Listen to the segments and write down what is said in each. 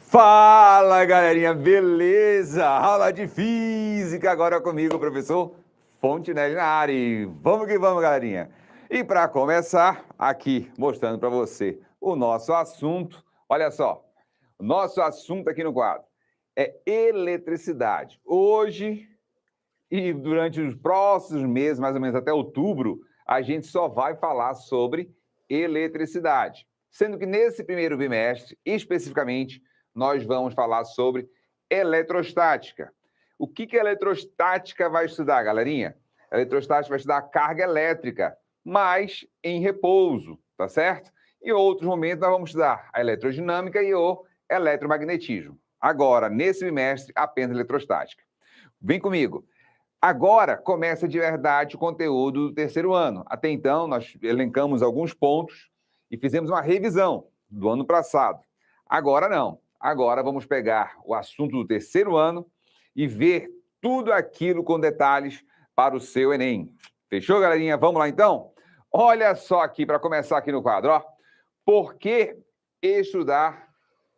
Fala, galerinha, beleza? Aula de física agora comigo, o professor Fontenelle na área. E vamos que vamos, galerinha. E para começar, aqui mostrando para você o nosso assunto. Olha só, o nosso assunto aqui no quadro é eletricidade. Hoje e durante os próximos meses, mais ou menos até outubro, a gente só vai falar sobre eletricidade. Sendo que nesse primeiro bimestre, especificamente, nós vamos falar sobre eletrostática. O que a eletrostática vai estudar, galerinha? A eletrostática vai estudar a carga elétrica, mas em repouso, tá certo? Em outros momentos, nós vamos estudar a eletrodinâmica e o eletromagnetismo. Agora, nesse bimestre, apenas eletrostática. Vem comigo. Agora começa de verdade o conteúdo do terceiro ano. Até então, nós elencamos alguns pontos e fizemos uma revisão do ano passado. Agora não. Agora vamos pegar o assunto do terceiro ano e ver tudo aquilo com detalhes para o seu Enem. Fechou, galerinha? Vamos lá, então? Olha só aqui, para começar aqui no quadro, ó. Por que estudar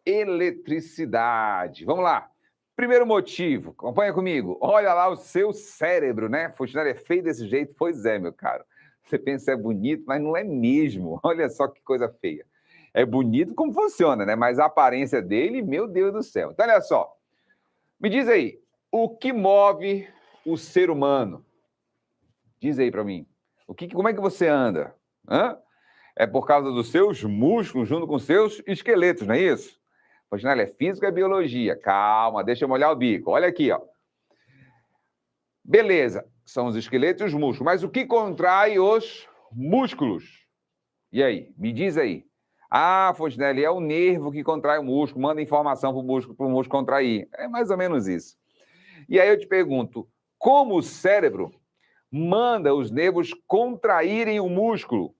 eletricidade? Vamos lá. Primeiro motivo, acompanha comigo. Olha lá o seu cérebro, né? Fontenelle é feio desse jeito? Pois é, meu caro. Você pensa que é bonito, mas não é mesmo. Olha só que coisa feia. É bonito como funciona, né? Mas a aparência dele, meu Deus do céu. Então, olha só. Me diz aí, o que move o ser humano? Diz aí para mim. Como é que você anda? Hã? É por causa dos seus músculos junto com seus esqueletos, não é isso? Fontenelle é física e biologia. Calma, deixa eu molhar o bico. Olha aqui, ó. Beleza, são os esqueletos e os músculos. Mas o que contrai os músculos? E aí? Me diz aí. Ah, Fontenelle, é o nervo que contrai o músculo, manda informação para o músculo contrair. É mais ou menos isso. E aí eu te pergunto, como o cérebro manda os nervos contraírem o músculo?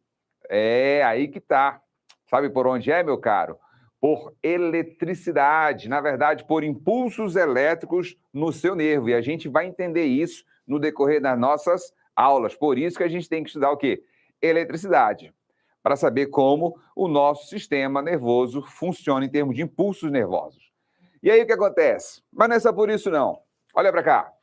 É aí que tá. Sabe por onde é, meu caro? Por eletricidade, na verdade, por impulsos elétricos no seu nervo. E a gente vai entender isso no decorrer das nossas aulas. Por isso que a gente tem que estudar o quê? Eletricidade, para saber como o nosso sistema nervoso funciona em termos de impulsos nervosos. E aí o que acontece? Mas não é só por isso, não. Olha para cá.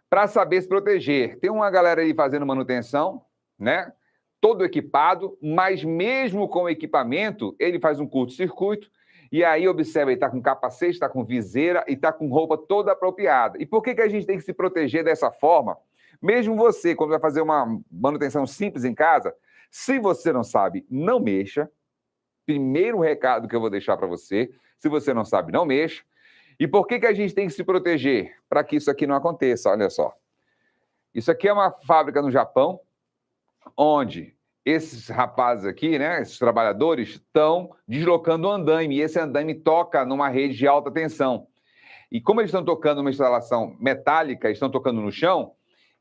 Para saber se proteger, tem uma galera aí fazendo manutenção, né? Todo equipado, mas mesmo com equipamento, ele faz um curto-circuito. E aí, observa, ele está com capacete, está com viseira e está com roupa toda apropriada. E por que a gente tem que se proteger dessa forma? Mesmo você, quando vai fazer uma manutenção simples em casa, se você não sabe, não mexa. Primeiro recado que eu vou deixar para você, se você não sabe, não mexa. E por que a gente tem que se proteger? Para que isso aqui não aconteça, olha só. Isso aqui é uma fábrica no Japão, onde esses rapazes aqui, né, esses trabalhadores, estão deslocando o andaime, e esse andaime toca numa rede de alta tensão. E como eles estão tocando numa instalação metálica, estão tocando no chão,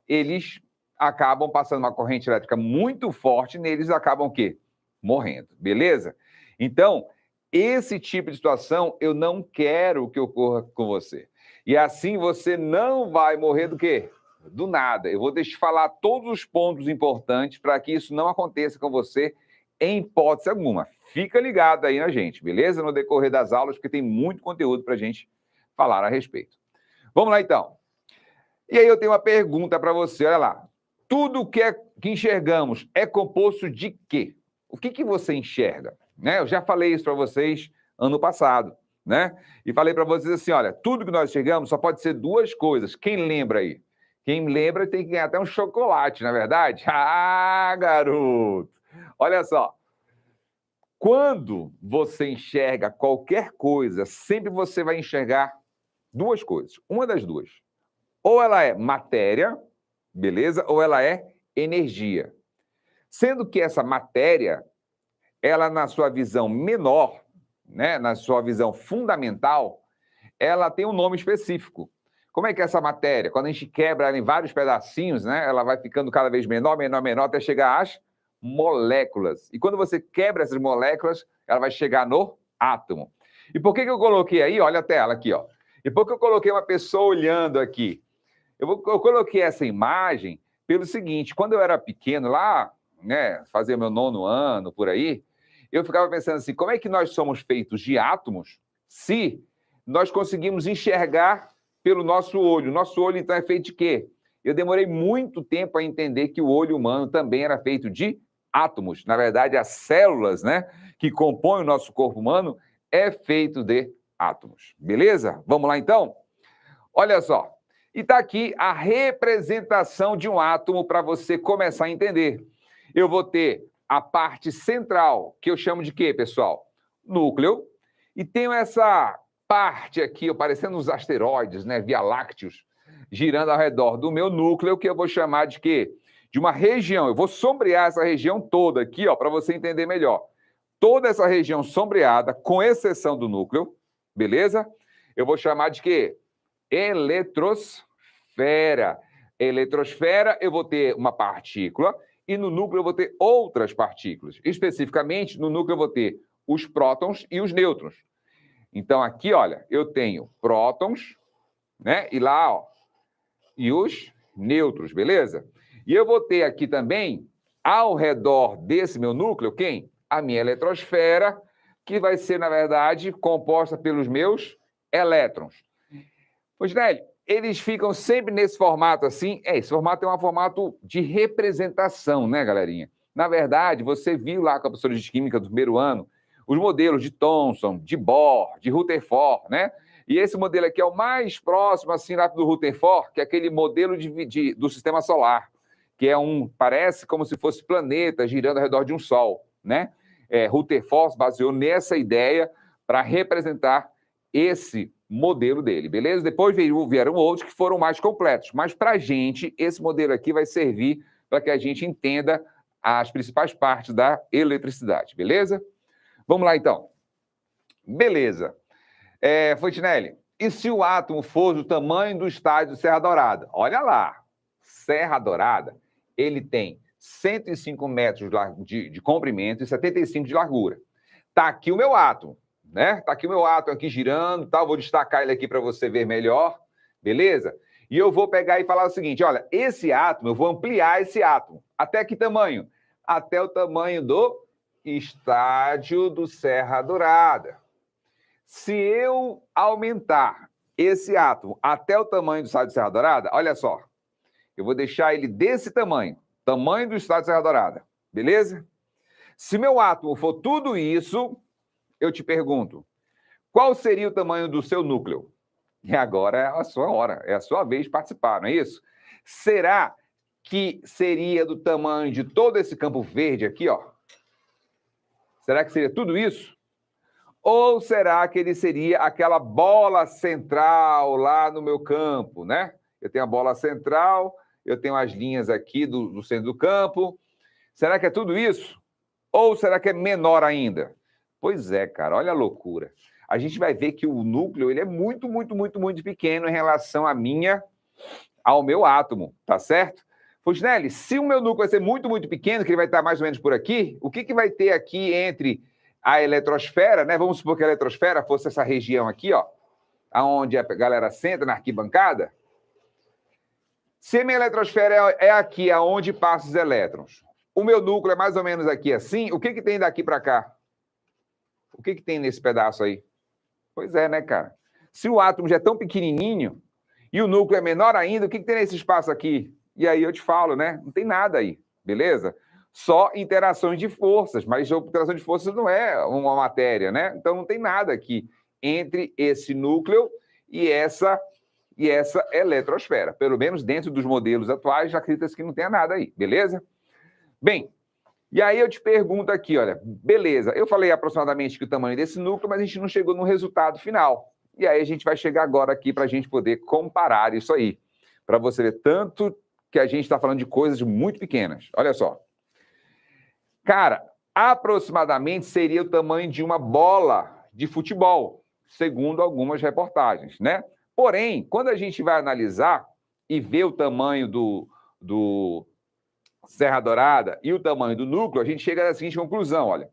eles acabam passando uma corrente elétrica muito forte neles, acabam o quê? Morrendo, beleza? Então, esse tipo de situação eu não quero que ocorra com você. E assim você não vai morrer do quê? Do nada. Eu vou te falar todos os pontos importantes para que isso não aconteça com você em hipótese alguma. Fica ligado aí na gente, beleza? No decorrer das aulas, porque tem muito conteúdo para a gente falar a respeito. Vamos lá, então. E aí eu tenho uma pergunta para você, olha lá. Tudo que enxergamos é composto de quê? O que você enxerga? Né? Eu já falei isso para vocês ano passado, né? E falei para vocês assim, olha, tudo que nós enxergamos só pode ser duas coisas. Quem lembra aí? Quem lembra tem que ganhar até um chocolate, não é verdade? Ah, garoto! Olha só. Quando você enxerga qualquer coisa, sempre você vai enxergar duas coisas. Uma das duas. Ou ela é matéria, beleza? Ou ela é energia. Sendo que essa matéria, ela na sua visão menor, né, na sua visão fundamental, ela tem um nome específico. Como é que é essa matéria? Quando a gente quebra ela em vários pedacinhos, né, ela vai ficando cada vez menor, menor, menor, até chegar às moléculas. E quando você quebra essas moléculas, ela vai chegar no átomo. E por que eu coloquei aí? Olha a tela aqui, ó. E por que eu coloquei uma pessoa olhando aqui? Eu coloquei essa imagem pelo seguinte, quando eu era pequeno, lá, né, fazia meu 9º ano, por aí, eu ficava pensando assim, como é que nós somos feitos de átomos se nós conseguimos enxergar pelo nosso olho. Nosso olho, então, é feito de quê? Eu demorei muito tempo a entender que o olho humano também era feito de átomos. Na verdade, as células, né, que compõem o nosso corpo humano é feito de átomos. Beleza? Vamos lá, então? Olha só. E está aqui a representação de um átomo para você começar a entender. Eu vou ter a parte central, que eu chamo de quê, pessoal? Núcleo. E tenho essa parte aqui, parecendo uns asteroides, né, Via Lácteos, girando ao redor do meu núcleo, que eu vou chamar de quê? De uma região. Eu vou sombrear essa região toda aqui, ó, para você entender melhor. Toda essa região sombreada, com exceção do núcleo, beleza? Eu vou chamar de quê? Eletrosfera. Eletrosfera, eu vou ter uma partícula e no núcleo eu vou ter outras partículas. Especificamente, no núcleo eu vou ter os prótons e os nêutrons. Então, aqui, olha, eu tenho prótons, né? E lá, ó, e os nêutrons, beleza? E eu vou ter aqui também, ao redor desse meu núcleo, quem? A minha eletrosfera, que vai ser, na verdade, composta pelos meus elétrons. Pois, Nélio, eles ficam sempre nesse formato assim. Esse formato é um formato de representação, né, galerinha? Na verdade, você viu lá com a professora de Química do primeiro ano, os modelos de Thomson, de Bohr, de Rutherford, né? E esse modelo aqui é o mais próximo, assim, lá do Rutherford, que é aquele modelo do sistema solar, que é parece como se fosse planeta girando ao redor de um sol, né? Rutherford se baseou nessa ideia para representar esse modelo dele, beleza? Depois vieram outros que foram mais completos, mas para a gente, esse modelo aqui vai servir para que a gente entenda as principais partes da eletricidade, beleza? Vamos lá, então. Beleza. Fontinelli, e se o átomo for do tamanho do estádio de Serra Dourada? Olha lá, Serra Dourada, ele tem 105 metros de comprimento e 75 de largura. Está aqui o meu átomo, né? Está aqui o meu átomo aqui girando, tá? Vou destacar ele aqui para você ver melhor, beleza? E eu vou pegar e falar o seguinte, olha, esse átomo, eu vou ampliar esse átomo. Até que tamanho? Até o tamanho do estádio do Serra Dourada. Se eu aumentar esse átomo até o tamanho do estádio de Serra Dourada, olha só, eu vou deixar ele desse tamanho, tamanho do estádio de Serra Dourada, beleza? Se meu átomo for tudo isso, eu te pergunto, qual seria o tamanho do seu núcleo? E agora é a sua hora, é a sua vez de participar, não é isso? Será que seria do tamanho de todo esse campo verde aqui, ó? Será que seria tudo isso? Ou será que ele seria aquela bola central lá no meu campo, né? Eu tenho a bola central, eu tenho as linhas aqui do centro do campo. Será que é tudo isso? Ou será que é menor ainda? Pois é, cara, olha a loucura. A gente vai ver que o núcleo ele é muito, muito, muito, muito pequeno em relação ao meu átomo, tá certo? Fontinelli, se o meu núcleo vai ser muito, muito pequeno, que ele vai estar mais ou menos por aqui, o que vai ter aqui entre a eletrosfera, né? Vamos supor que a eletrosfera fosse essa região aqui, ó, onde a galera senta na arquibancada. Se a minha eletrosfera é aqui, aonde passam os elétrons, o meu núcleo é mais ou menos aqui assim, o que tem daqui para cá? O que tem nesse pedaço aí? Pois é, né, cara? Se o átomo já é tão pequenininho e o núcleo é menor ainda, o que tem nesse espaço aqui? E aí eu te falo, né? Não tem nada aí, beleza? Só interações de forças, mas a interação de forças não é uma matéria, né? Então não tem nada aqui entre esse núcleo e essa eletrosfera. Pelo menos dentro dos modelos atuais, já acredita-se que não tenha nada aí, beleza? Bem, e aí eu te pergunto aqui, olha, beleza, eu falei aproximadamente que o tamanho desse núcleo, mas a gente não chegou no resultado final. E aí a gente vai chegar agora aqui para a gente poder comparar isso aí, para você ver tanto que a gente está falando de coisas muito pequenas. Olha só. Cara, aproximadamente seria o tamanho de uma bola de futebol, segundo algumas reportagens, né? Porém, quando a gente vai analisar e ver o tamanho do Serra Dourada e o tamanho do núcleo, a gente chega à seguinte conclusão, olha.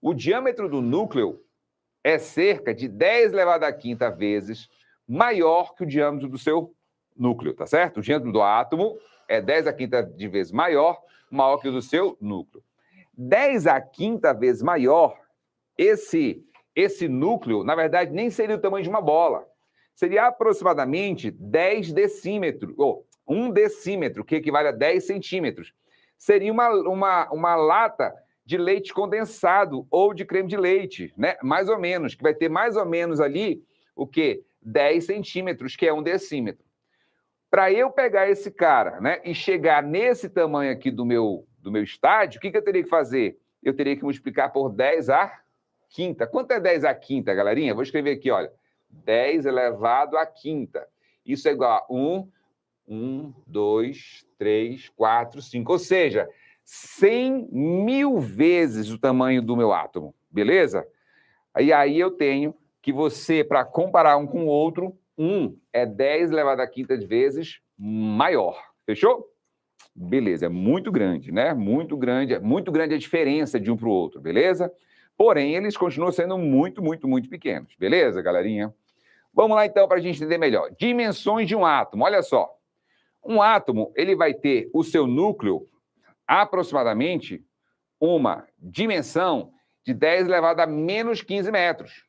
O diâmetro do núcleo é cerca de 10 elevado à quinta vezes maior que o diâmetro do seu núcleo, tá certo? O diâmetro do átomo é 10 à quinta de vezes maior que o do seu núcleo. 10 à quinta vezes maior, esse esse núcleo, na verdade, nem seria o tamanho de uma bola. Seria aproximadamente 10 decímetros, ou 1 decímetro, que equivale a 10 centímetros. Seria uma lata de leite condensado ou de creme de leite, né? Mais ou menos, que vai ter mais ou menos ali o quê? 10 centímetros, que é 1 decímetro. Para eu pegar esse cara, né, e chegar nesse tamanho aqui do meu estádio, o que eu teria que fazer? Eu teria que multiplicar por 10 à quinta. Quanto é 10 à quinta, galerinha? Vou escrever aqui, olha. 10 elevado à quinta. Isso é igual a 1, 2, 3, 4, 5. Ou seja, 100 mil vezes o tamanho do meu átomo, beleza? E aí eu tenho que você, para comparar um com o outro, 1 é 10 elevado à quinta de vezes maior. Fechou? Beleza, é muito grande, né? Muito grande a diferença de um para o outro, beleza? Porém, eles continuam sendo muito, muito, muito pequenos. Beleza, galerinha? Vamos lá, então, para a gente entender melhor. Dimensões de um átomo. Olha só. Um átomo, ele vai ter o seu núcleo aproximadamente uma dimensão de 10 elevado a menos 15 metros.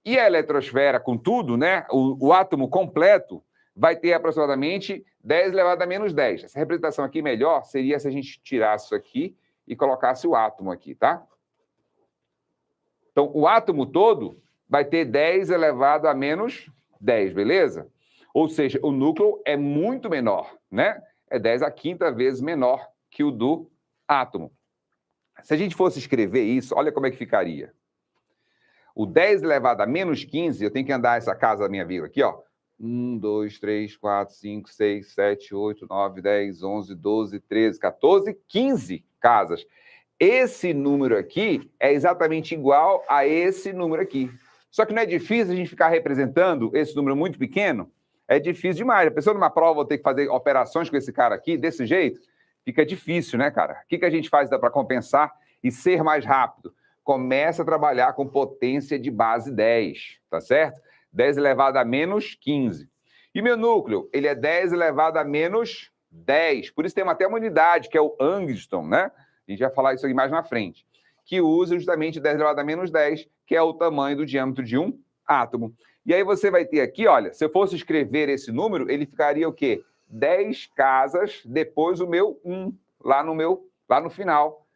E a eletrosfera, com tudo, né? O átomo completo vai ter aproximadamente 10 elevado a menos 10. Essa representação aqui melhor seria se a gente tirasse isso aqui e colocasse o átomo aqui, tá? Então, o átomo todo vai ter 10 elevado a menos 10, beleza? Ou seja, o núcleo é muito menor, né? É 10 à quinta vezes menor que o do átomo. Se a gente fosse escrever isso, olha como é que ficaria. O 10 elevado a menos 15, eu tenho que andar essa casa da minha vida aqui, ó. 1, 2, 3, 4, 5, 6, 7, 8, 9, 10, 11, 12, 13, 14, 15 casas. Esse número aqui é exatamente igual a esse número aqui. Só que não é difícil a gente ficar representando esse número muito pequeno? É difícil demais. A pessoa numa prova ter que fazer operações com esse cara aqui, desse jeito, fica difícil, né, cara? O que a gente faz para compensar e ser mais rápido? Começa a trabalhar com potência de base 10, tá certo? 10 elevado a menos 15. E meu núcleo, ele é 10 elevado a menos 10. Por isso tem até uma unidade, que é o Angstrom, né? A gente vai falar isso aqui mais na frente. Que usa justamente 10 elevado a menos 10, que é o tamanho do diâmetro de um átomo. E aí você vai ter aqui, olha, se eu fosse escrever esse número, ele ficaria o quê? 10 casas depois o meu 1, lá no final.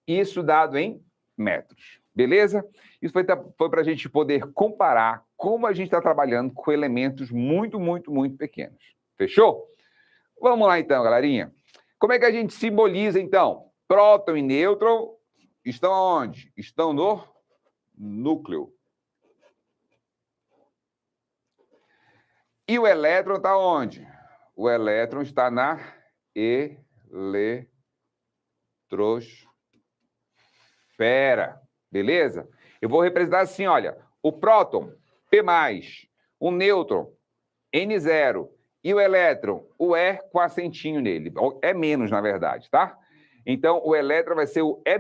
Isso dado em metros. Beleza? Isso foi para a gente poder comparar como a gente está trabalhando com elementos muito, muito, muito pequenos. Fechou? Vamos lá então, galerinha. Como é que a gente simboliza, então? Próton e nêutron estão onde? Estão no núcleo. E o elétron está onde? O elétron está na eletrosfera. Beleza? Eu vou representar assim, olha, o próton, P+, o nêutron, N0, e o elétron, o E com acentinho nele. É menos, na verdade, tá? Então, o elétron vai ser o E-,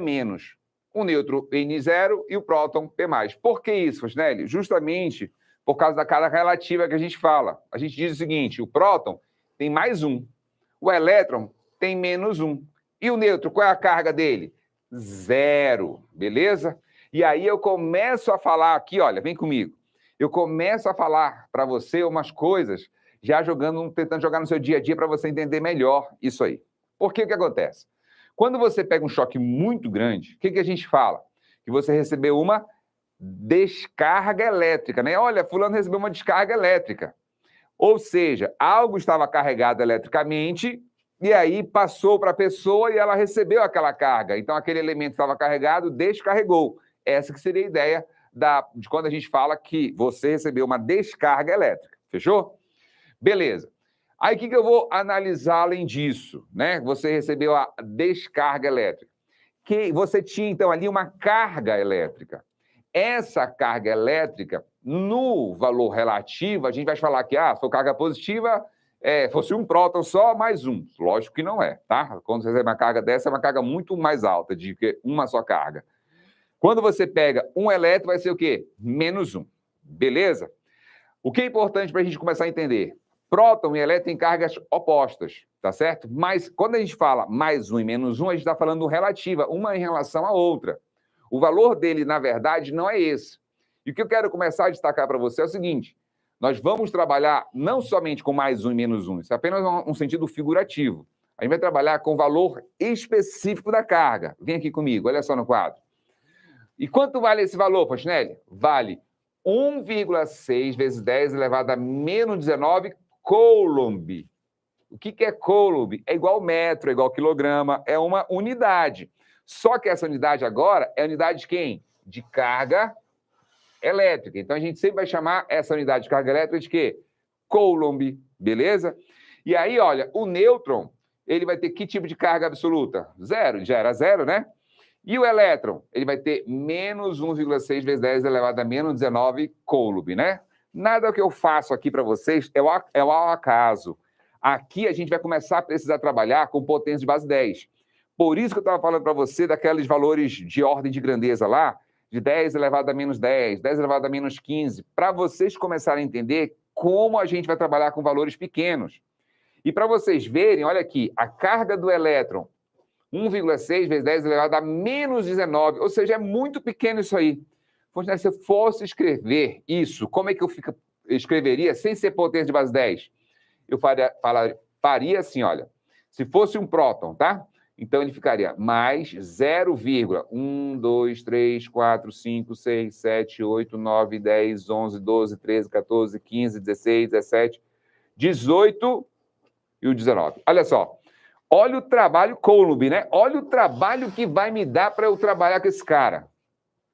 o nêutron N0 e o próton P+. Por que isso, Fosnelli? Justamente por causa da carga relativa que a gente fala. A gente diz o seguinte, o próton tem mais 1, o elétron tem menos 1. E o nêutron, qual é a carga dele? 0, beleza? E aí eu começo a falar aqui, olha, vem comigo. Eu começo a falar para você umas coisas, já tentando jogar no seu dia a dia para você entender melhor isso aí. Por que que acontece? Quando você pega um choque muito grande, o que a gente fala? Que você recebeu uma descarga elétrica, né? Olha, fulano recebeu uma descarga elétrica. Ou seja, algo estava carregado eletricamente e aí passou para a pessoa e ela recebeu aquela carga. Então, aquele elemento que estava carregado descarregou. Essa que seria a ideia de quando a gente fala que você recebeu uma descarga elétrica. Fechou? Beleza. Aí, o que eu vou analisar além disso? Né? Você recebeu a descarga elétrica. Que você tinha, então, ali uma carga elétrica. Essa carga elétrica, no valor relativo, a gente vai falar que a sua carga positiva fosse um próton só, mais 1. Lógico que não é, tá? Quando você recebe uma carga dessa, é uma carga muito mais alta do que uma só carga. Quando você pega um elétron, vai ser o quê? Menos 1. Beleza? O que é importante para a gente começar a entender? Próton e elétron têm cargas opostas, tá certo? Mas quando a gente fala mais 1 e menos 1, a gente está falando relativa, uma em relação à outra. O valor dele, na verdade, não é esse. E o que eu quero começar a destacar para você é o seguinte, nós vamos trabalhar não somente com mais um e menos um, isso é apenas um sentido figurativo. A gente vai trabalhar com o valor específico da carga. Vem aqui comigo, olha só no quadro. E quanto vale esse valor, Fontenelle? Vale 1,6 vezes 10 elevado a menos 19 coulomb. O que é coulomb? É igual metro, é igual quilograma, é uma unidade. Só que essa unidade agora é unidade de quem? De carga elétrica. Então, a gente sempre vai chamar essa unidade de carga elétrica de quê? Coulomb, beleza? E aí, olha, o nêutron, ele vai ter que tipo de carga absoluta? Zero, já era zero, né? E o elétron, ele vai ter menos 1,6 vezes 10 elevado a menos 19 coulomb, né? Nada que eu faço aqui para vocês é ao acaso. Aqui a gente vai começar a precisar trabalhar com potência de base 10. Por isso que eu estava falando para você daqueles valores de ordem de grandeza lá, de 10 elevado a menos 10, 10 elevado a menos 15, para vocês começarem a entender como a gente vai trabalhar com valores pequenos. E para vocês verem, olha aqui, a carga do elétron, 1,6 vezes 10 elevado a menos 19, ou seja, é muito pequeno isso aí. Se eu fosse escrever isso, como é que eu escreveria sem ser potência de base 10? Eu faria assim, olha, se fosse um próton, tá? Então, ele ficaria mais 0,1, 2, 3, 4, 5, 6, 7, 8, 9, 10, 11, 12, 13, 14, 15, 16, 17, 18 e o 19. Olha só. Olha o trabalho coulomb, né? Olha o trabalho que vai me dar para eu trabalhar com esse cara.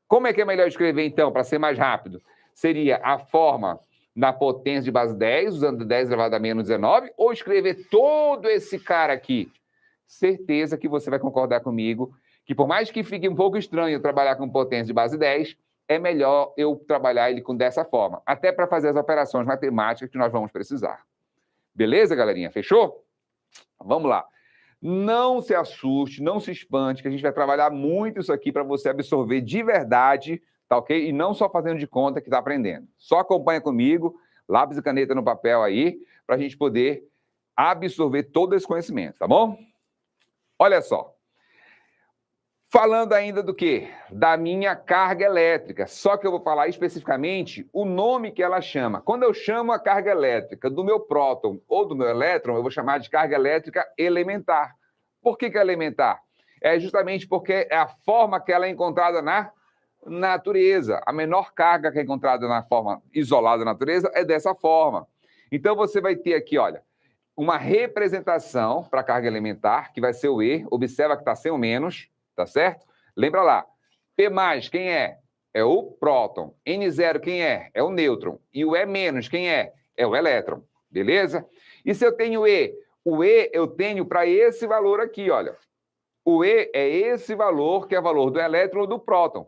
Como é que é melhor escrever, então, para ser mais rápido? Seria a forma na potência de base 10, usando 10 elevado a menos 19, ou escrever todo esse cara aqui? Certeza que você vai concordar comigo que, por mais que fique um pouco estranho eu trabalhar com potência de base 10, é melhor eu trabalhar ele dessa forma, até para fazer as operações matemáticas que nós vamos precisar. Beleza, galerinha? Fechou? Vamos lá. Não se assuste, não se espante, que a gente vai trabalhar muito isso aqui para você absorver de verdade, tá ok? E não só fazendo de conta que está aprendendo. Só acompanha comigo, lápis e caneta no papel aí, para a gente poder absorver todo esse conhecimento, tá bom? Olha só. Falando ainda do quê? Da minha carga elétrica. Só que eu vou falar especificamente o nome que ela chama. Quando eu chamo a carga elétrica do meu próton ou do meu elétron, eu vou chamar de carga elétrica elementar. Por que é elementar? É justamente porque é a forma que ela é encontrada na natureza. A menor carga que é encontrada na forma isolada da natureza é dessa forma. Então, você vai ter aqui, olha, uma representação para a carga elementar, que vai ser o E. Observa que está sem o menos. Tá certo? Lembra lá. P+, quem é? É o próton. N0, quem é? É o nêutron. E o E-, quem é? É o elétron. Beleza? E se eu tenho E? O E eu tenho para esse valor aqui, olha. O E é esse valor, que é o valor do elétron ou do próton.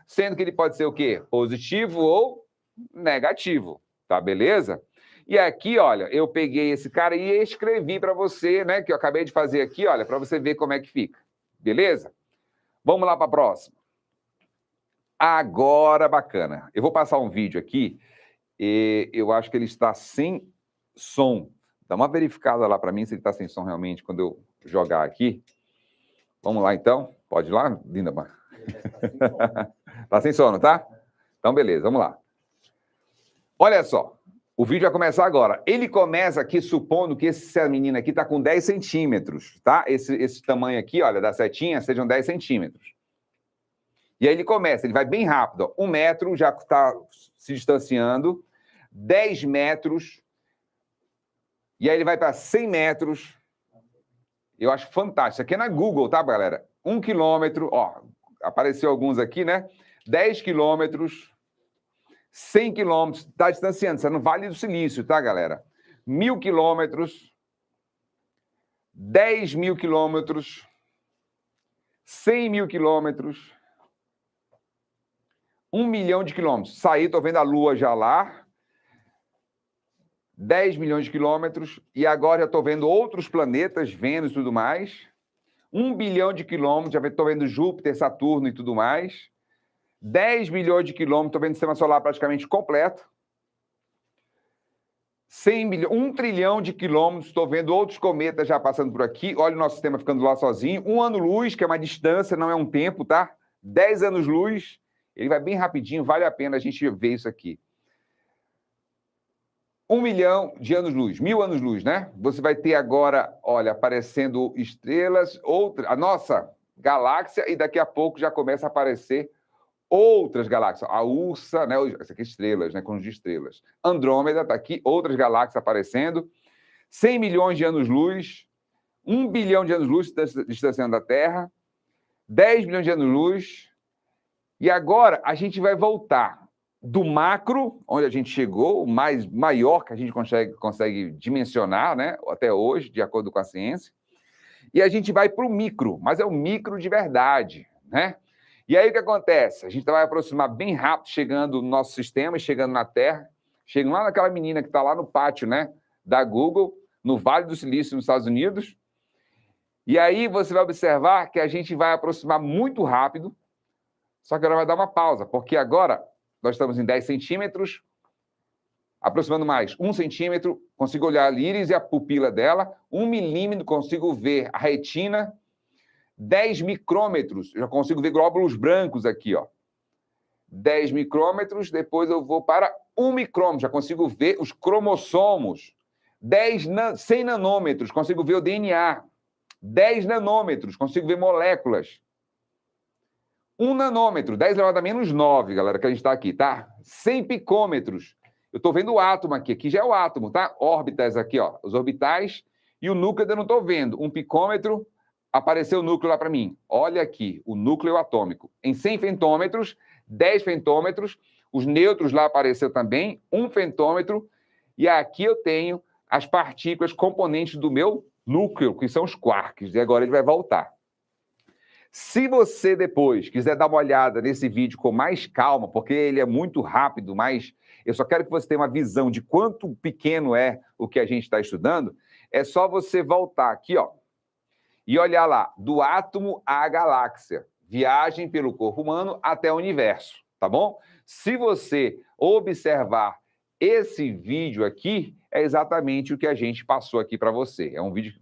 Sendo que ele pode ser o quê? Positivo ou negativo. Tá beleza? E aqui, olha, eu peguei esse cara e escrevi para você, né? Que eu acabei de fazer aqui, olha, para você ver como é que fica. Beleza? Vamos lá para a próxima. Agora, bacana. Eu vou passar um vídeo aqui e eu acho que ele está sem som. Dá uma verificada lá para mim se ele está sem som realmente quando eu jogar aqui. Vamos lá, então. Pode ir lá, Linda? Está sem som, tá? Então, beleza, vamos lá. Olha só. O vídeo vai começar agora. Ele começa aqui supondo que essa menina aqui está com 10 centímetros, tá? Esse tamanho aqui, olha, da setinha, sejam 10 centímetros. E aí ele começa, ele vai bem rápido. Ó. 1 metro já está se distanciando, 10 metros, e aí ele vai para 100 metros. Eu acho fantástico. Isso aqui é na Google, tá, galera? 1 quilômetro, ó, apareceu alguns aqui, né? 10 quilômetros, 100 quilômetros, está distanciando, isso é no Vale do Silício, tá, galera? 1.000 quilômetros, 10.000 quilômetros, 100.000 quilômetros, 1 milhão de quilômetros. Saí, estou vendo a Lua já lá, 10 milhões de quilômetros, e agora já estou vendo outros planetas, Vênus e tudo mais, 1 bilhão de quilômetros, já estou vendo Júpiter, Saturno e tudo mais, 10 milhões de quilômetros, estou vendo o sistema solar praticamente completo. 100 milhões, 1 trilhão de quilômetros, estou vendo outros cometas já passando por aqui. Olha o nosso sistema ficando lá sozinho. 1 ano-luz, que é uma distância, não é um tempo, tá? 10 anos-luz. Ele vai bem rapidinho, vale a pena a gente ver isso aqui. 1 milhão de anos-luz, 1000 anos-luz, né? Você vai ter agora, olha, aparecendo estrelas, a nossa galáxia, e daqui a pouco já começa a aparecer outras galáxias. A Ursa, né? Essa aqui é estrelas, né? Conjunto de estrelas. Andrômeda está aqui, outras galáxias aparecendo. 100 milhões de anos-luz, 1 bilhão de anos-luz distanciando da Terra, 10 milhões de anos-luz. E agora a gente vai voltar do macro, onde a gente chegou, o maior que a gente consegue dimensionar, né? Até hoje, de acordo com a ciência. E a gente vai para o micro, mas é o micro de verdade, né? E aí o que acontece? A gente vai aproximar bem rápido, chegando no nosso sistema, chegando na Terra, chegando lá naquela menina que está lá no pátio, né? Da Google, no Vale do Silício, nos Estados Unidos. E aí você vai observar que a gente vai aproximar muito rápido, só que agora vai dar uma pausa, porque agora nós estamos em 10 centímetros, aproximando mais, 1 centímetro, consigo olhar a íris e a pupila dela, 1 milímetro, consigo ver a retina, 10 micrômetros, já consigo ver glóbulos brancos aqui, ó. 10 micrômetros, depois eu vou para 1 micrômetro, já consigo ver os cromossomos. 100 nanômetros, consigo ver o DNA. 10 nanômetros, consigo ver moléculas. 1 nanômetro, 10 elevado a menos 9, galera, que a gente está aqui, tá? 100 picômetros. Eu estou vendo o átomo aqui. Aqui já é o átomo, tá? Órbitas aqui, ó. Os orbitais. E o núcleo eu não estou vendo. 1 picômetro, apareceu o núcleo lá para mim. Olha aqui, o núcleo atômico. Em 100 fentômetros, 10 fentômetros. Os nêutrons lá apareceu também. 1 fentômetro. E aqui eu tenho as partículas componentes do meu núcleo, que são os quarks. E agora ele vai voltar. Se você depois quiser dar uma olhada nesse vídeo com mais calma, porque ele é muito rápido, mas eu só quero que você tenha uma visão de quanto pequeno é o que a gente está estudando, é só você voltar aqui, ó, e olhar lá, do átomo à galáxia, viagem pelo corpo humano até o universo, tá bom? Se você observar esse vídeo aqui, é exatamente o que a gente passou aqui para você. É um vídeo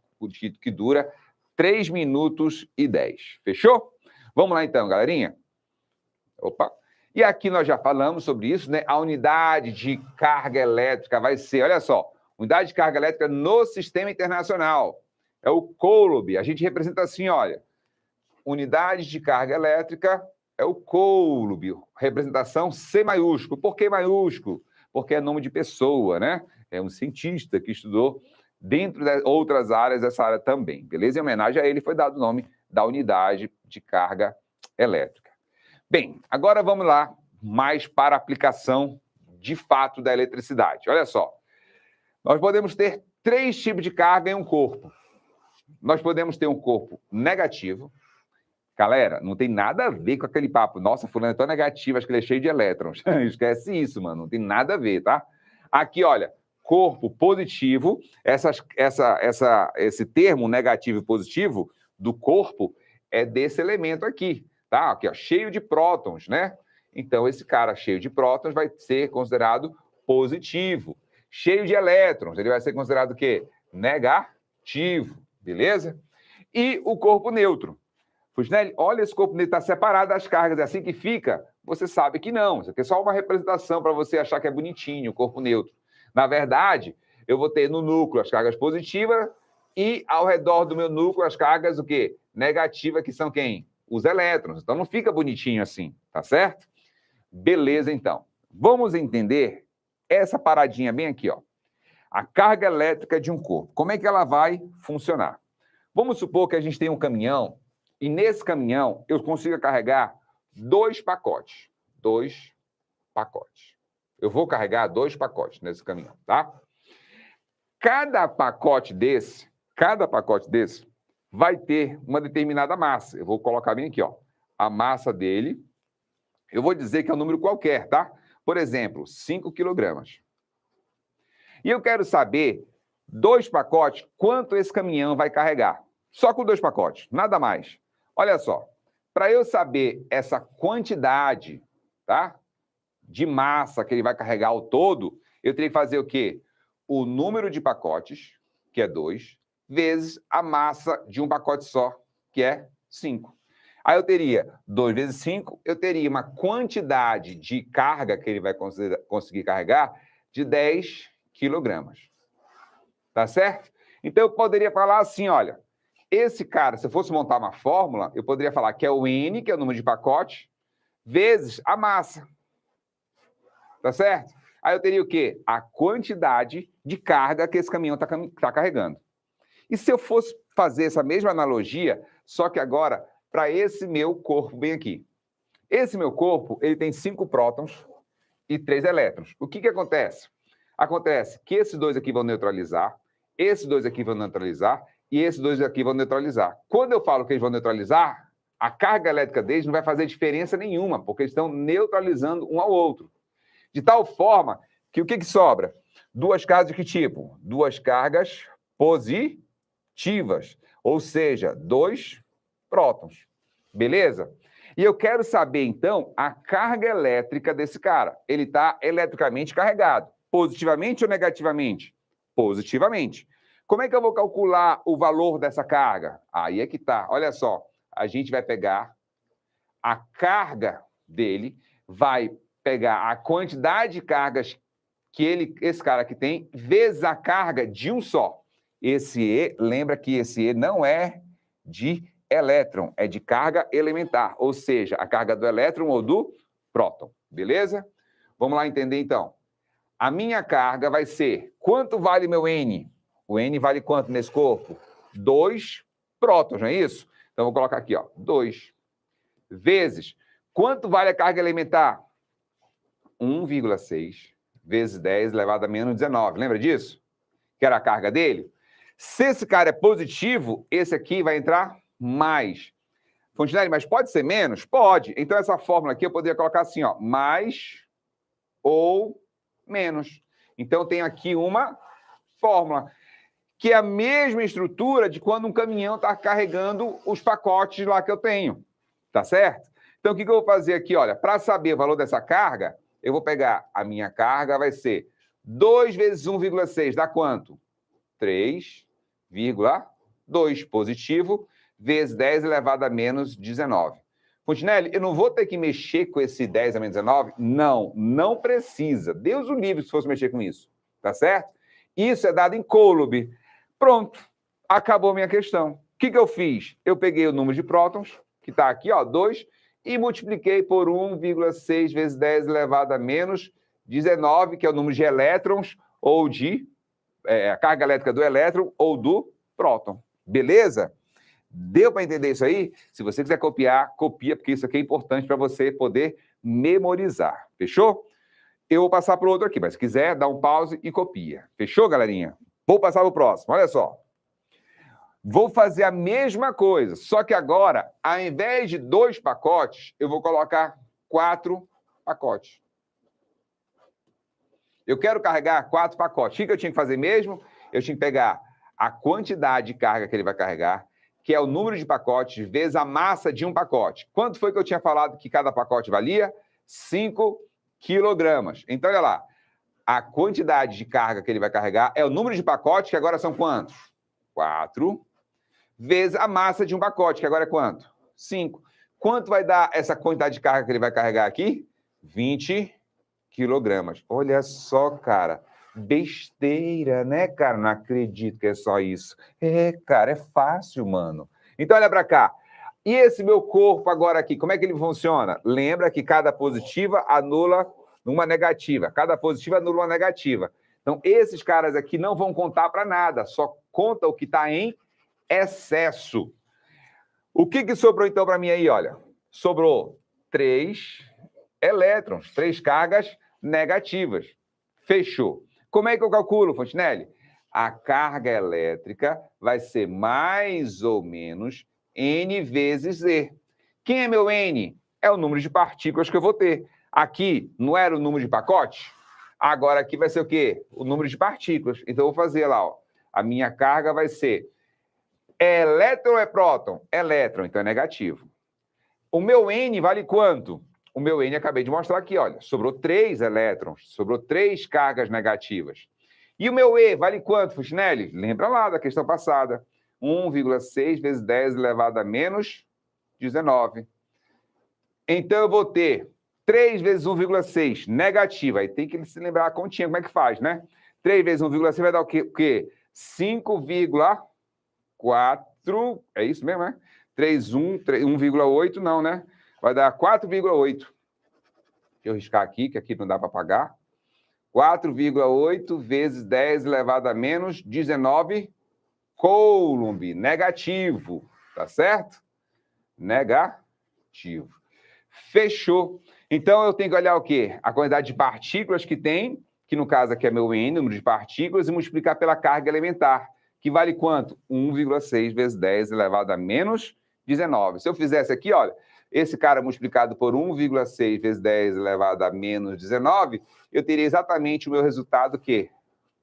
que dura 3 minutos e 10. Fechou? Vamos lá então, galerinha? Opa! E aqui nós já falamos sobre isso, né? A unidade de carga elétrica vai ser, olha só, unidade de carga elétrica no sistema internacional. É o Coulomb. A gente representa assim, olha, unidade de carga elétrica é o Coulomb. Representação C maiúsculo. Por que maiúsculo? Porque é nome de pessoa, né? É um cientista que estudou dentro de outras áreas, essa área também, beleza? Em homenagem a ele foi dado o nome da unidade de carga elétrica. Bem, agora vamos lá, mais para a aplicação de fato da eletricidade. Olha só, nós podemos ter 3 tipos de carga em um corpo. Nós podemos ter um corpo negativo. Galera, não tem nada a ver com aquele papo. Nossa, fulano é tão negativo, acho que ele é cheio de elétrons. Esquece isso, mano, não tem nada a ver, tá? Aqui, olha, corpo positivo, esse termo negativo e positivo do corpo é desse elemento aqui, tá? Aqui, ó, cheio de prótons, né? Então, esse cara cheio de prótons vai ser considerado positivo. Cheio de elétrons, ele vai ser considerado o quê? Negativo, beleza? E o corpo neutro. Fusnelli, olha, esse corpo neutro está separado das cargas, é assim que fica? Você sabe que não, isso aqui é só uma representação para você achar que é bonitinho o corpo neutro. Na verdade, eu vou ter no núcleo as cargas positivas e ao redor do meu núcleo as cargas o quê? Negativas, que são quem? Os elétrons. Então não fica bonitinho assim, tá certo? Beleza, então. Vamos entender essa paradinha bem aqui, ó. A carga elétrica de um corpo. Como é que ela vai funcionar? Vamos supor que a gente tem um caminhão e nesse caminhão eu consiga carregar 2 pacotes. 2 pacotes. Eu vou carregar 2 pacotes nesse caminhão, tá? Cada pacote desse vai ter uma determinada massa. Eu vou colocar bem aqui, ó. A massa dele, eu vou dizer que é um número qualquer, tá? Por exemplo, 5 quilogramas. E eu quero saber, 2 pacotes, quanto esse caminhão vai carregar. Só com 2 pacotes, nada mais. Olha só, para eu saber essa quantidade, tá? De massa que ele vai carregar ao todo, eu teria que fazer o quê? O número de pacotes, que é 2, vezes a massa de um pacote só, que é 5. Aí eu teria 2 vezes 5, eu teria uma quantidade de carga que ele vai conseguir carregar de 10 quilogramas. Tá certo? Então eu poderia falar assim, olha, esse cara, se eu fosse montar uma fórmula, eu poderia falar que é o N, que é o número de pacotes, vezes a massa. Tá certo? Aí eu teria o quê? A quantidade de carga que esse caminhão tá carregando. E se eu fosse fazer essa mesma analogia, só que agora para esse meu corpo bem aqui. Esse meu corpo, ele tem 5 prótons e 3 elétrons. O que acontece? Acontece que esses dois aqui vão neutralizar, esses dois aqui vão neutralizar e esses dois aqui vão neutralizar. Quando eu falo que eles vão neutralizar, a carga elétrica deles não vai fazer diferença nenhuma, porque eles estão neutralizando um ao outro. De tal forma que o que sobra? 2 cargas de que tipo? 2 cargas positivas, ou seja, 2 prótons. Beleza? E eu quero saber, então, a carga elétrica desse cara. Ele está eletricamente carregado. Positivamente ou negativamente? Positivamente. Como é que eu vou calcular o valor dessa carga? Aí é que tá. Olha só. A gente vai pegar a carga dele, vai pegar a quantidade de cargas que esse cara aqui tem, vezes a carga de um só. Esse E, lembra que esse E não é de elétron, é de carga elementar, ou seja, a carga do elétron ou do próton, beleza? Vamos lá entender, então. A minha carga vai ser, quanto vale meu N? O N vale quanto nesse corpo? 2 prótons, não é isso? Então, vou colocar aqui, ó, 2 vezes, quanto vale a carga elementar? 1,6 vezes 10 elevado a menos 19. Lembra disso? Que era a carga dele? Se esse cara é positivo, esse aqui vai entrar mais. Fontenelle, mas pode ser menos? Pode. Então, essa fórmula aqui eu poderia colocar assim, ó, mais ou menos. Então, eu tenho aqui uma fórmula, que é a mesma estrutura de quando um caminhão está carregando os pacotes lá que eu tenho. Tá certo? Então, o que eu vou fazer aqui? Olha, para saber o valor dessa carga, eu vou pegar a minha carga, vai ser 2 vezes 1,6, dá quanto? 3,2 positivo, vezes 10 elevado a menos 19. Fontenelle, eu não vou ter que mexer com esse 10 a menos 19? Não, não precisa. Deus o livre se fosse mexer com isso. Tá certo? Isso é dado em Coulomb. Pronto, acabou a minha questão. O que eu fiz? Eu peguei o número de prótons, que está aqui, ó, 2, e multipliquei por 1,6 vezes 10 elevado a menos 19, que é o número de elétrons, ou de a carga elétrica do elétron ou do próton. Beleza? Deu para entender isso aí? Se você quiser copiar, copia, porque isso aqui é importante para você poder memorizar. Fechou? Eu vou passar para o outro aqui, mas se quiser, dá um pause e copia. Fechou, galerinha? Vou passar para o próximo. Olha só. Vou fazer a mesma coisa, só que agora, ao invés de 2 pacotes, eu vou colocar 4 pacotes. Eu quero carregar 4 pacotes. O que eu tinha que fazer mesmo? Eu tinha que pegar a quantidade de carga que ele vai carregar, que é o número de pacotes, vezes a massa de um pacote. Quanto foi que eu tinha falado que cada pacote valia? 5 quilogramas. Então, olha lá. A quantidade de carga que ele vai carregar é o número de pacotes, que agora são quantos? 4, vezes a massa de um pacote, que agora é quanto? 5. Quanto vai dar essa quantidade de carga que ele vai carregar aqui? 20 quilogramas. Olha só, cara. Besteira, né, cara? Não acredito que é só isso. É, cara, é fácil, mano. Então, olha para cá. E esse meu corpo agora aqui, como é que ele funciona? Lembra que cada positiva anula uma negativa. Cada positiva anula uma negativa. Então, esses caras aqui não vão contar para nada. Só conta o que está em excesso. O que sobrou, então, para mim aí? Olha, sobrou 3 elétrons, 3 cargas negativas. Fechou. Como é que eu calculo, Fontenelle? A carga elétrica vai ser mais ou menos N vezes E. Quem é meu N? É o número de partículas que eu vou ter. Aqui não era o número de pacotes? Agora aqui vai ser o quê? O número de partículas. Então, eu vou fazer lá, ó. A minha carga vai ser elétron ou é próton? Elétron, então é negativo. O meu N vale quanto? O meu N acabei de mostrar aqui, olha. Sobrou 3 elétrons, sobrou 3 cargas negativas. E o meu E vale quanto, Fontenelle? Lembra lá da questão passada. 1,6 vezes 10 elevado a menos 19. Então, eu vou ter 3 vezes 1,6, negativa. Aí tem que se lembrar a continha, como é que faz, né? 3 vezes 1,6 vai dar o quê? 5,4, é isso mesmo, né? 1,8 não, né? Vai dar 4,8. Deixa eu riscar aqui, que aqui não dá para apagar. 4,8 vezes 10 elevado a menos 19 Coulomb, negativo, tá certo? Negativo. Fechou. Então, eu tenho que olhar o quê? A quantidade de partículas que tem, que no caso aqui é meu N, número de partículas, e multiplicar pela carga elementar, que vale quanto? 1,6 vezes 10 elevado a menos 19. Se eu fizesse aqui, olha, esse cara multiplicado por 1,6 vezes 10 elevado a menos 19, eu teria exatamente o meu resultado, que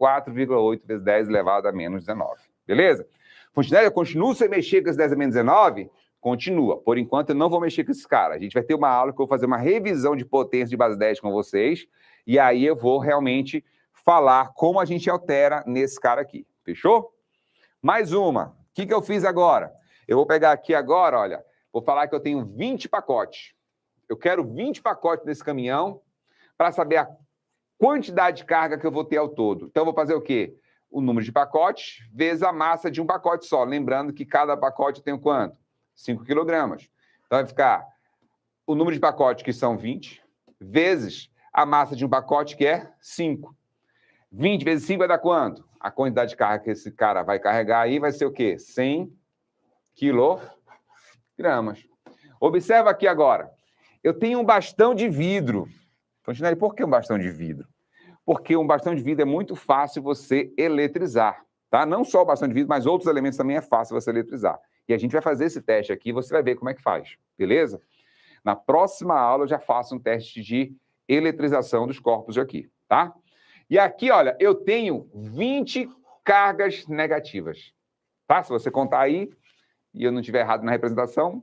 4,8 vezes 10 elevado a menos 19. Beleza? Fontenelle, eu continuo sem mexer com esse 10 a menos 19? Continua. Por enquanto, eu não vou mexer com esses caras. A gente vai ter uma aula que eu vou fazer uma revisão de potência de base 10 com vocês, e aí eu vou realmente falar como a gente altera nesse cara aqui. Fechou? Mais uma. O que eu fiz agora? Eu vou pegar aqui agora, olha, vou falar que eu tenho 20 pacotes. Eu quero 20 pacotes nesse caminhão para saber a quantidade de carga que eu vou ter ao todo. Então, eu vou fazer o quê? O número de pacotes vezes a massa de um pacote só. Lembrando que cada pacote tem o quanto? 5 quilogramas. Então, vai ficar o número de pacotes, que são 20, vezes a massa de um pacote, que é 5. 20 vezes 5 vai dar quanto? A quantidade de carga que esse cara vai carregar aí vai ser o quê? 100 quilogramas. Observa aqui agora. Eu tenho um bastão de vidro. Fontenelle, por que um bastão de vidro? Porque um bastão de vidro é muito fácil você eletrizar, tá? Não só o bastão de vidro, mas outros elementos também é fácil você eletrizar. E a gente vai fazer esse teste aqui, você vai ver como é que faz, beleza? Na próxima aula eu já faço um teste de eletrização dos corpos aqui, tá? E aqui, olha, eu tenho 20 cargas negativas, tá? Se você contar aí e eu não estiver errado na representação,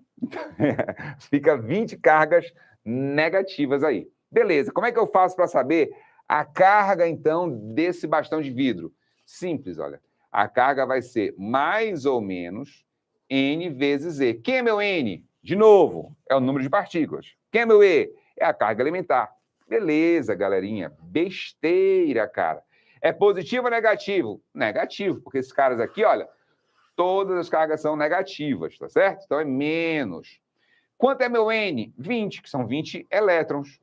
fica 20 cargas negativas aí. Beleza, como é que eu faço para saber a carga, então, desse bastão de vidro? Simples, olha. A carga vai ser mais ou menos N vezes E. Quem é meu N? De novo, é o número de partículas. Quem é meu E? É a carga elementar. Beleza, galerinha. Besteira, cara. É positivo ou negativo? Negativo, porque esses caras aqui, olha, todas as cargas são negativas, tá certo? Então é menos. Quanto é meu N? 20, que são 20 elétrons.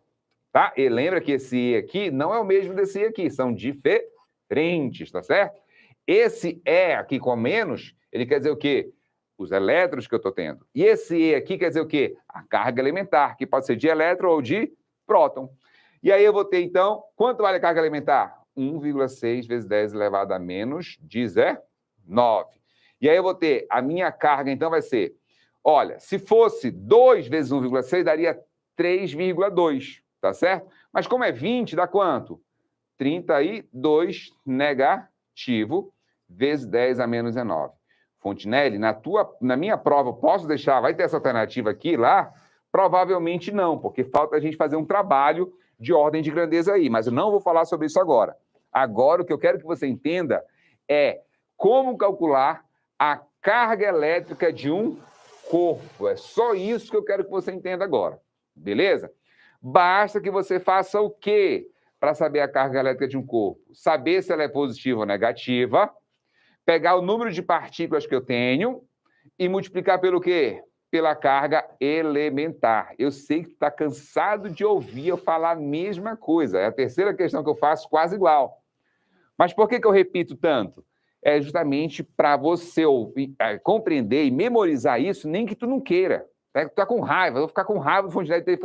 Tá? E lembra que esse E aqui não é o mesmo desse E aqui, são diferentes, tá certo? Esse E aqui com menos, ele quer dizer o quê? Os elétrons que eu estou tendo. E esse E aqui quer dizer o quê? A carga elementar, que pode ser de elétron ou de próton. E aí eu vou ter, então, quanto vale a carga elementar? 1,6 vezes 10 elevado a menos 19. E aí eu vou ter, a minha carga, então, vai ser, olha, se fosse 2 vezes 1,6, daria 3,2. Tá certo? Mas como é 20, dá quanto? 32 negativo vezes 10 a menos 19. Fontenelle, na minha prova, posso deixar, vai ter essa alternativa aqui lá? Provavelmente não, porque falta a gente fazer um trabalho de ordem de grandeza aí, mas eu não vou falar sobre isso agora. Agora, o que eu quero que você entenda é como calcular a carga elétrica de um corpo. É só isso que eu quero que você entenda agora. Beleza? Basta que você faça o quê para saber a carga elétrica de um corpo? Saber se ela é positiva ou negativa, pegar o número de partículas que eu tenho e multiplicar pelo quê? Pela carga elementar. Eu sei que está cansado de ouvir eu falar a mesma coisa. É a terceira questão que eu faço quase igual. Mas por que eu repito tanto? É justamente para você compreender e memorizar isso, nem que tu não queira. Tu está com raiva, eu vou ficar com raiva do Fontenelle ter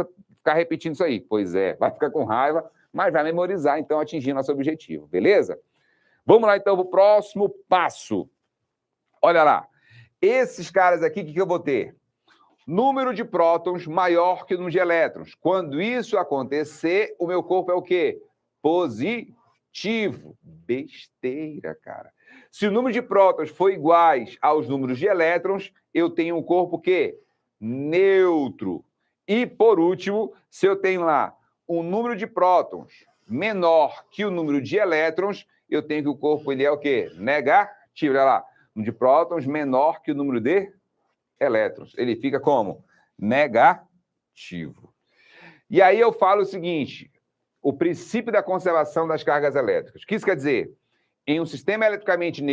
ficar repetindo isso aí. Pois é, vai ficar com raiva, mas vai memorizar, então, atingir nosso objetivo, beleza? Vamos lá, então, para o próximo passo. Olha lá. Esses caras aqui, o que eu vou ter? Número de prótons maior que o número de elétrons. Quando isso acontecer, o meu corpo é o quê? Positivo. Besteira, cara. Se o número de prótons for iguais aos números de elétrons, eu tenho um corpo que neutro. E, por último, se eu tenho lá um número de prótons menor que o número de elétrons, eu tenho que o corpo ele é o quê? Negativo. Olha lá. O número de prótons menor que o número de elétrons. Ele fica como? negativo. E aí eu falo o seguinte, o princípio da conservação das cargas elétricas. O que isso quer dizer? Em um sistema eletricamente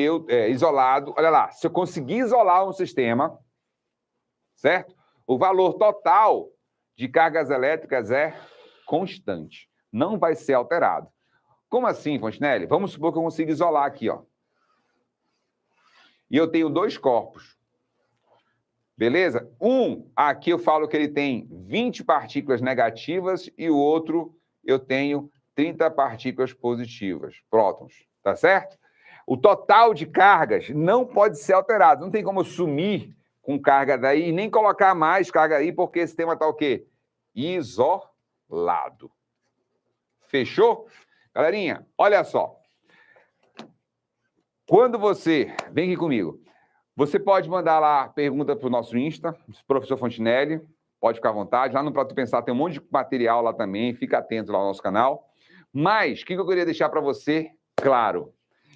isolado, olha lá, se eu conseguir isolar um sistema, certo? O valor total de cargas elétricas é constante, não vai ser alterado. Como assim, Fontenelle? Vamos supor que eu consigo isolar aqui, ó. E eu tenho dois corpos. Beleza? Aqui eu falo que ele tem 20 partículas negativas e o outro eu tenho 30 partículas positivas, prótons, tá certo? O total de cargas não pode ser alterado, não tem como eu sumir com carga daí e nem colocar mais carga aí, porque esse sistema está o quê? Isolado. Fechou? Galerinha, olha só. Quando você... Vem aqui comigo. Você pode mandar lá pergunta para o nosso Insta, professor Fontenelle, pode ficar à vontade. Lá no Pra Tu Pensar tem um monte de material lá também, fica atento lá no nosso canal. Mas, o que eu queria deixar para você claro?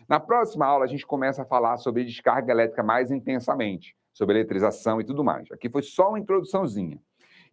Na próxima aula, a gente começa a falar sobre descarga elétrica mais intensamente, sobre eletrização e tudo mais. Aqui foi só uma introduçãozinha.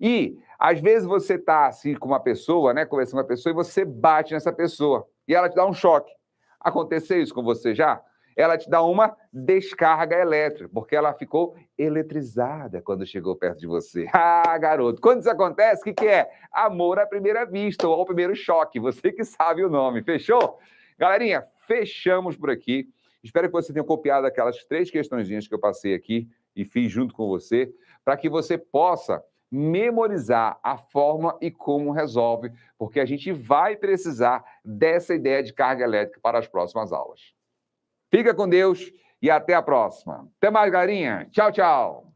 E, às vezes, você está assim com uma pessoa, né, conversando com uma pessoa, e você bate nessa pessoa, e ela te dá um choque. Aconteceu isso com você já? Ela te dá uma descarga elétrica, porque ela ficou eletrizada quando chegou perto de você. Ah, garoto, quando isso acontece, o que é? Amor à primeira vista, ou ao primeiro choque, você que sabe o nome, fechou? Galerinha, fechamos por aqui. Espero que você tenha copiado aquelas 3 questõezinhas que eu passei aqui e fiz junto com você, para que você possa memorizar a forma e como resolve, porque a gente vai precisar dessa ideia de carga elétrica para as próximas aulas. Fica com Deus e até a próxima. Até mais, galerinha. Tchau, tchau.